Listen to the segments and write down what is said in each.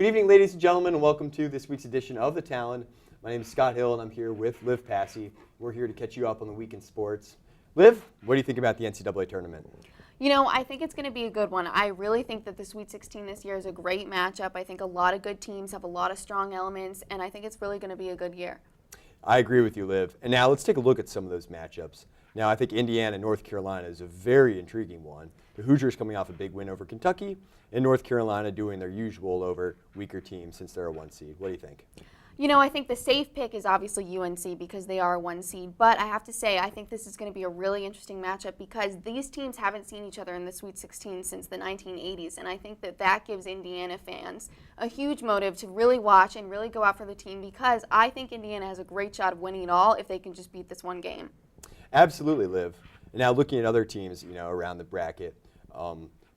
Good evening, ladies and gentlemen, and welcome to this week's edition of the Talon. My name is Scott Hill, and I'm here with Liv Passy. We're here to catch you up on the week in sports. Liv, what do you think about the NCAA tournament? You know, I think it's going to be a good one. I really think that the Sweet 16 this year is a great matchup. I think a lot of good teams have a lot of strong elements, and I think it's really going to be a good year. I agree with you, Liv. And now let's take a look at some of those matchups. Now, I think Indiana and North Carolina is a very intriguing one. The Hoosiers coming off a big win over Kentucky, and North Carolina doing their usual over weaker teams since they're a 1 seed. What do you think? You know, I think the safe pick is obviously UNC because they are a 1 seed. But I have to say, I think this is going to be a really interesting matchup because these teams haven't seen each other in the Sweet 16 since the 1980s. And I think that that gives Indiana fans a huge motive to really watch and really go out for the team because I think Indiana has a great shot of winning it all if they can just beat this one game. Absolutely, Liv. And now looking at other teams, around the bracket,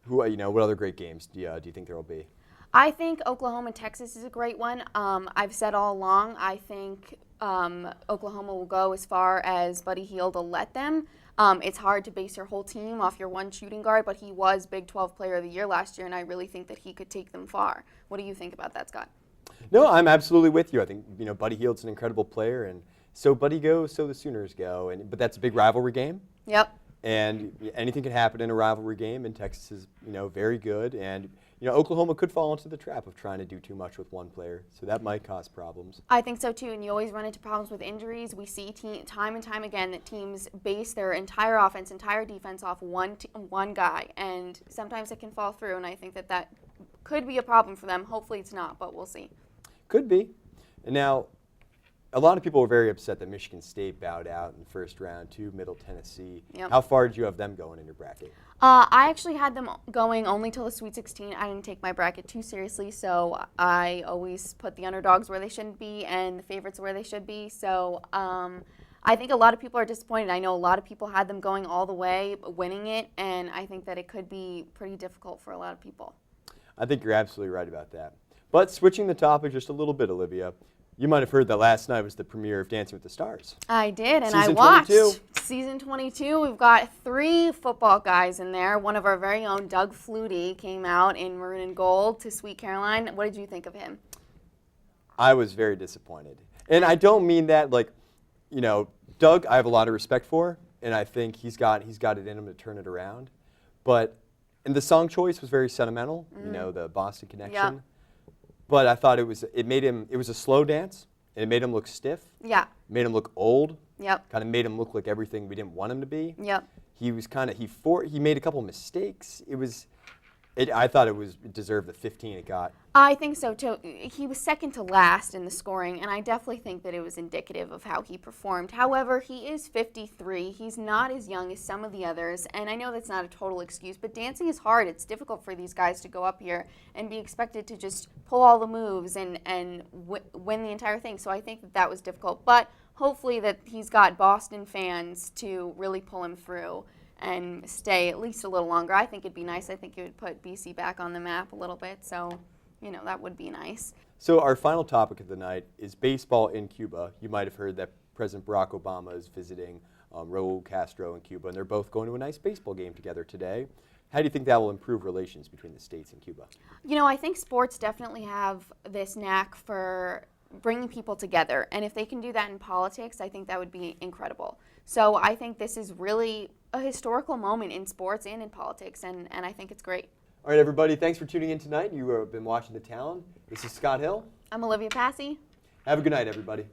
what other great games do you think there will be? I think Oklahoma and Texas is a great one. I've said all along, I think Oklahoma will go as far as Buddy Hield will let them. It's hard to base your whole team off your one shooting guard, but he was Big 12 Player of the Year last year, and I really think that he could take them far. What do you think about that, Scott? No, I'm absolutely with you. I think Buddy Hield's an incredible player, and so Buddy goes, so the Sooners go. But that's a big rivalry game. Yep. And anything can happen in a rivalry game, and Texas is very good. And Oklahoma could fall into the trap of trying to do too much with one player, so that might cause problems. I think so too, and you always run into problems with injuries. We see time and time again that teams base their entire offense, entire defense off one guy, and sometimes it can fall through, and I think that could be a problem for them. Hopefully it's not, but we'll see. Could be. And now, a lot of people were very upset that Michigan State bowed out in the first round to Middle Tennessee. Yep. How far did you have them going in your bracket? I actually had them going only till the Sweet 16. I didn't take my bracket too seriously, so I always put the underdogs where they shouldn't be and the favorites where they should be. So I think a lot of people are disappointed. I know a lot of people had them going all the way, winning it, and I think that it could be pretty difficult for a lot of people. I think you're absolutely right about that. But switching the topic just a little bit, Olivia, you might have heard that last night was the premiere of Dancing with the Stars. I did, and Season I watched. 22. Season 22. We've got 3 football guys in there. One of our very own, Doug Flutie, came out in maroon and gold to Sweet Caroline. What did you think of him? I was very disappointed. And I don't mean that Doug I have a lot of respect for, and I think he's got it in him to turn it around. And the song choice was very sentimental, the Boston Connection. Yeah. But I thought it was a slow dance, and it made him look stiff. Yeah. Made him look old. Yep. Kind of made him look like everything we didn't want him to be. Yep. He was he made a couple mistakes. I thought it deserved the 15 it got. I think so too. He was second to last in the scoring, and I definitely think that it was indicative of how he performed. However, he is 53. He's not as young as some of the others, and I know that's not a total excuse, but dancing is hard. It's difficult for these guys to go up here and be expected to just pull all the moves and win the entire thing. So I think that was difficult, but hopefully that he's got Boston fans to really pull him through and stay at least a little longer. I think it'd be nice. I think it would put BC back on the map a little bit, so that would be nice. So our final topic of the night is baseball in Cuba. You might have heard that President Barack Obama is visiting Raul Castro in Cuba, and they're both going to a nice baseball game together today. How do you think that will improve relations between the states and Cuba? I think sports definitely have this knack for bringing people together, and if they can do that in politics, I think that would be incredible. So I think this is really a historical moment in sports and in politics, and I think it's great. All right, everybody, thanks for tuning in tonight. You have been watching The Talon. This is Scott Hill. I'm Olivia Passy. Have a good night, everybody.